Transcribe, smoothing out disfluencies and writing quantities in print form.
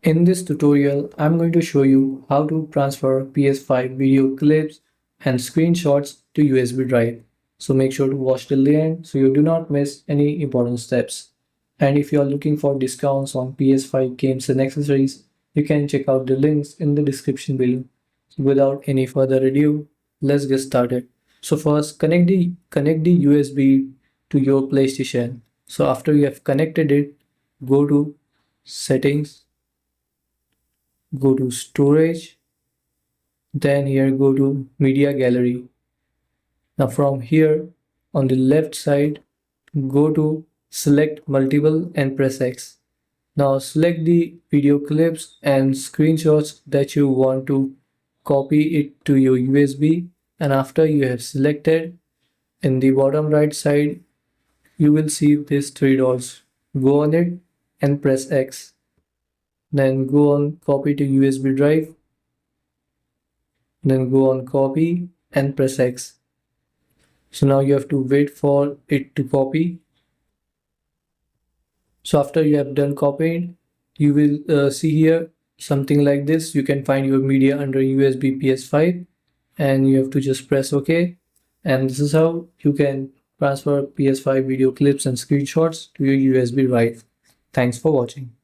In this tutorial, I'm going to show you how to transfer PS5 video clips and screenshots to USB drive. So make sure to watch till the end so you do not miss any important steps. And if you are looking for discounts on PS5 games and accessories, you can check out the links in the description below. So without any further ado, let's get started. So first, connect the USB to your PlayStation. So after you have connected it, go to Settings, go to Storage, then here go to Media Gallery. Now from here on the left side, go to Select Multiple and press X. Now select the video clips and screenshots that you want to copy it to your USB, and after you have selected, in the bottom right side you will see these three dots. Go on it and press X. Then go on copy to USB drive. Then go on copy and press X. So now you have to wait for it to copy. So after you have done copying, you will see here something like this. You can find your media under USB PS5 and you have to just press OK. And this is how you can transfer PS5 video clips and screenshots to your USB drive. Thanks for watching.